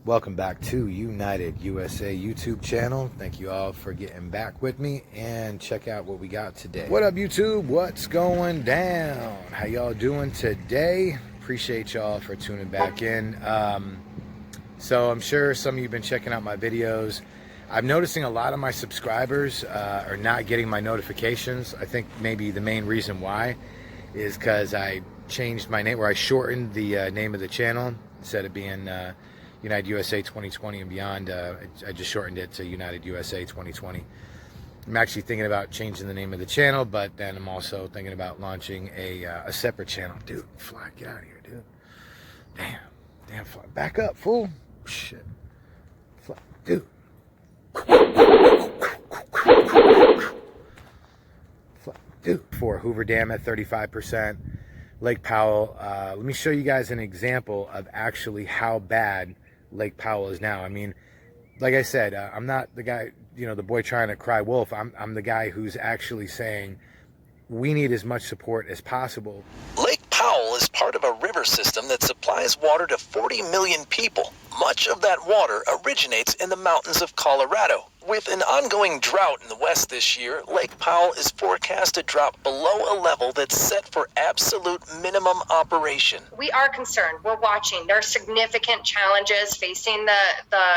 Welcome back to United USA YouTube channel. Thank you all for getting back with me, and check out what we got today. What up, YouTube? What's going down? How y'all doing today? Appreciate y'all for tuning back in. So I'm sure some of you have been checking out my videos. I'm noticing a lot of my subscribers are not getting my notifications. I think maybe the main reason why is because I changed my name, where I shortened the name of the channel. Instead of being United USA 2020 and beyond, I just shortened it to United USA 2020. I'm actually thinking about changing the name of the channel, but then I'm also thinking about launching a separate channel. Dude, fly, get out of here, dude. Damn, fly. Back up, fool. Shit. Fly, dude. Fly, dude. For Hoover Dam at 35%. Lake Powell. Let me show you guys an example of actually how bad Lake Powell is now. I mean, like I said, I'm not the guy, the boy trying to cry wolf. I'm the guy who's actually saying we need as much support as possible. Lake Powell is part of a river system that supplies water to 40 million people. Much of that water originates in the mountains of Colorado. With an ongoing drought in the west this year, Lake Powell is forecast to drop below a level that's set for absolute minimum operation. We are concerned. We're watching. There are significant challenges facing the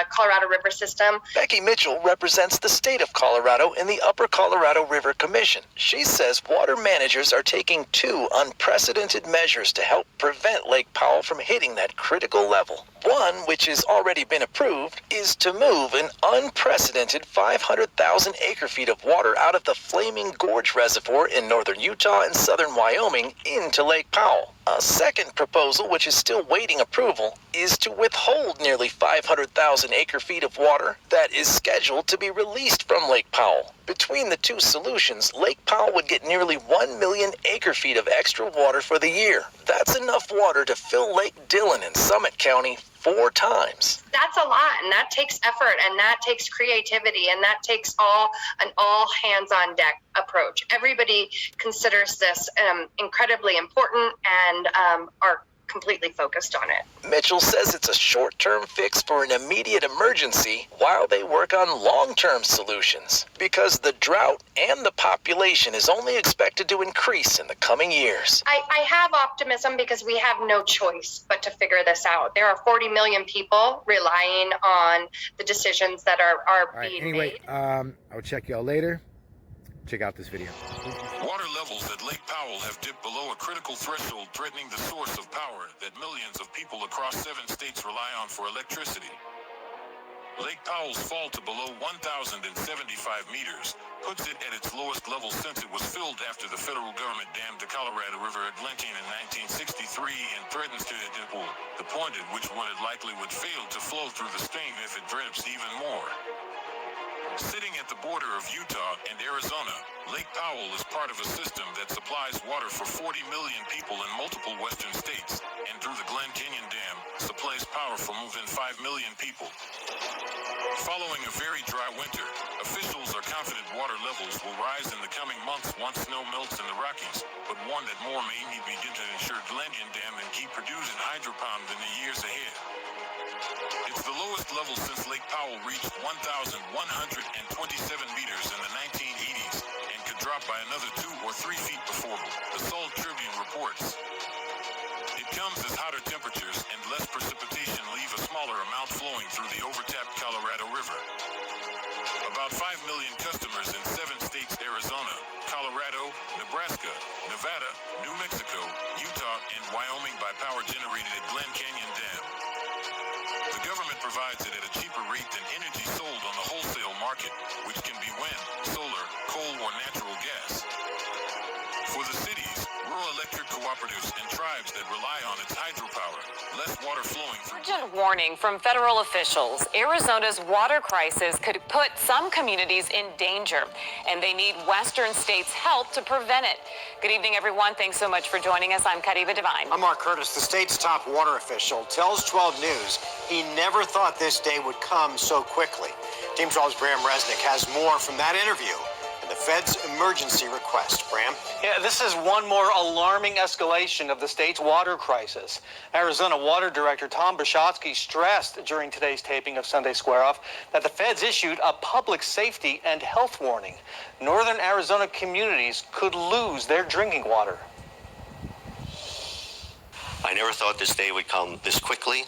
Colorado River system. Becky Mitchell represents the state of Colorado in the Upper Colorado River Commission. She says water managers are taking two unprecedented measures to help prevent Lake Powell from hitting that critical level. One, which has already been approved, is to move an unprecedented 500,000 acre-feet of water out of the Flaming Gorge Reservoir in northern Utah and southern Wyoming into Lake Powell. A second proposal, which is still waiting approval, is to withhold nearly 500,000 acre-feet of water that is scheduled to be released from Lake Powell. Between the two solutions, Lake Powell would get nearly 1 million acre-feet of extra water for the year. That's enough water to fill Lake Dillon in Summit County 4 times. That's a lot, and that takes effort, and that takes creativity, and that takes an all hands on deck approach. Everybody considers this incredibly important and are completely focused on it. Mitchell says it's a short-term fix for an immediate emergency while they work on long-term solutions, because the drought and the population is only expected to increase in the coming years. I have optimism because we have no choice but to figure this out. There are 40 million people relying on the decisions that are being made. I'll check y'all later. Check out this video. Water levels at Lake Powell have dipped below a critical threshold, threatening the source of power that millions of people across 7 states rely on for electricity. Lake Powell's fall to below 1,075 meters puts it at its lowest level since it was filled after the federal government dammed the Colorado River at Glencan in 1963 and threatens to hit the pool, the point at which one it likely would fail to flow through the stream if it drips even more. Sitting at the border of Utah and Arizona, Lake Powell is part of a system that supplies water for 40 million people in multiple western states, and through the Glen Canyon Dam, supplies power for more than 5 million people. Following a very dry winter, officials are confident water levels will rise in the coming months once snow melts in the Rockies, but warn that more may need to begin to ensure Glen Canyon Dam and keep producing hydropower in the years ahead. It's the lowest level since Lake Powell reached 1,127 meters in the 1980s and could drop by another 2 or 3 feet before, the Salt Tribune reports. It comes as hotter temperatures and less precipitation leave a smaller amount flowing through the overtapped Colorado River. About 5 million customers in 7 states: Arizona, Colorado, Nebraska, Nevada, New Mexico, Utah, and Wyoming buy power generated at Glen Canyon Dam. The government provides it at a cheaper rate than energy sold on the wholesale market, which can be wind, solar, coal, or natural gas. For the cities, rural electric cooperatives, and tribes that rely on its hydropower, less water flowing through. Urgent warning from federal officials. Arizona's water crisis could put some communities in danger, and they need Western states' help to prevent it. Good evening, everyone. Thanks so much for joining us. I'm Kadiva Devine. I'm Mark Curtis. The state's top water official tells 12 News he never thought this day would come so quickly. Team 12's Bram Resnick has more from that interview and the Fed's emergency request. Bram? Yeah, this is one more alarming escalation of the state's water crisis. Arizona Water Director Tom Bishotsky stressed during today's taping of Sunday Square Off that the feds issued a public safety and health warning. Northern Arizona communities could lose their drinking water. I never thought this day would come this quickly,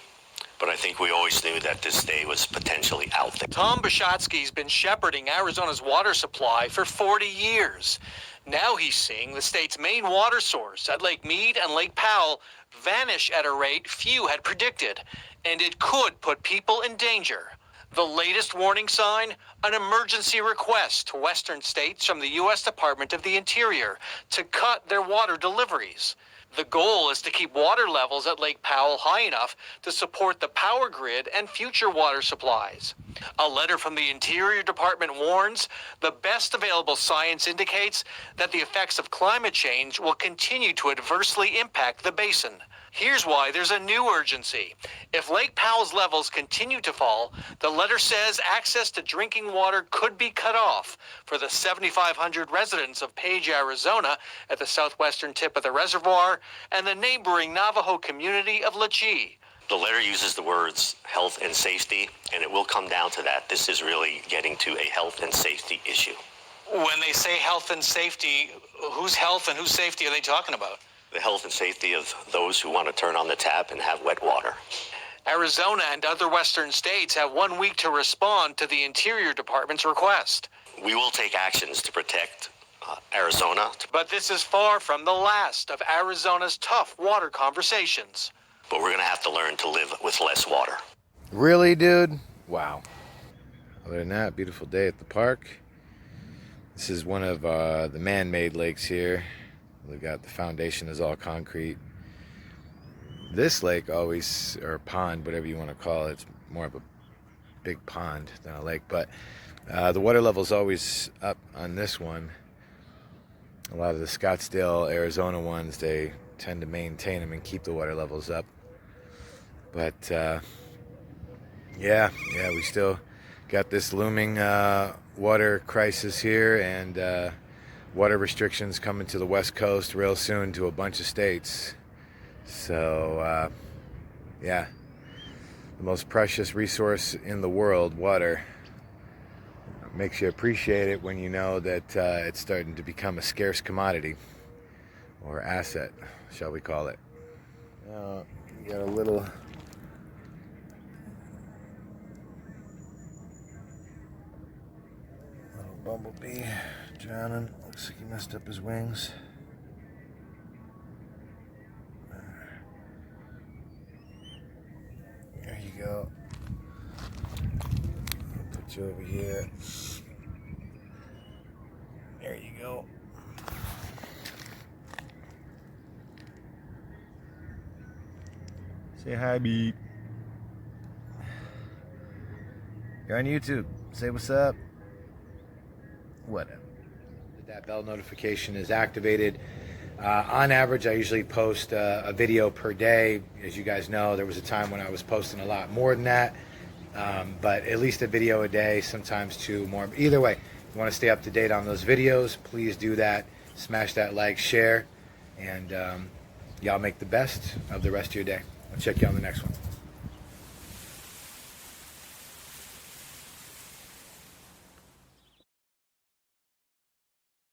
but I think we always knew that this day was potentially out there. Tom Bishotsky's been shepherding Arizona's water supply for 40 years. Now he's seeing the state's main water source at Lake Mead and Lake Powell vanish at a rate few had predicted, and it could put people in danger. The latest warning sign, an emergency request to western states from the U.S. Department of the Interior to cut their water deliveries. The goal is to keep water levels at Lake Powell high enough to support the power grid and future water supplies. A letter from the Interior Department warns the best available science indicates that the effects of climate change will continue to adversely impact the basin. Here's why there's a new urgency. If Lake Powell's levels continue to fall, the letter says access to drinking water could be cut off for the 7,500 residents of Page, Arizona, at the southwestern tip of the reservoir, and the neighboring Navajo community of Lechi. The letter uses the words health and safety, and it will come down to that. This is really getting to a health and safety issue. When they say health and safety, whose health and whose safety are they talking about? The health and safety of those who want to turn on the tap and have wet water. Arizona and other western states have 1 week to respond to the Interior Department's request. We will take actions to protect Arizona. But this is far from the last of Arizona's tough water conversations. But we're going to have to learn to live with less water. Really, dude? Wow. Other than that, beautiful day at the park. This is one of the man-made lakes here. We've got the foundation is all concrete. This lake always, or pond, whatever you want to call it, it's more of a big pond than a lake, but the water level's always up on this one. A lot of the Scottsdale, Arizona ones, they tend to maintain them and keep the water levels up. But yeah, we still got this looming water crisis here, and water restrictions coming to the West Coast real soon to a bunch of states. So, yeah, the most precious resource in the world, water. Makes you appreciate it when you know that it's starting to become a scarce commodity, or asset, shall we call it. You got a little bumblebee drowning. Looks like he messed up his wings. There you go. I'll put you over here. There you go. Say hi, Beep. You're on YouTube. Say what's up. Whatever. That bell notification is activated. On average, I usually post a video per day. As you guys know, there was a time when I was posting a lot more than that. But at least a video a day, sometimes two more. Either way, if you want to stay up to date on those videos, please do that. Smash that like, share, and y'all make the best of the rest of your day. I'll check you on the next one.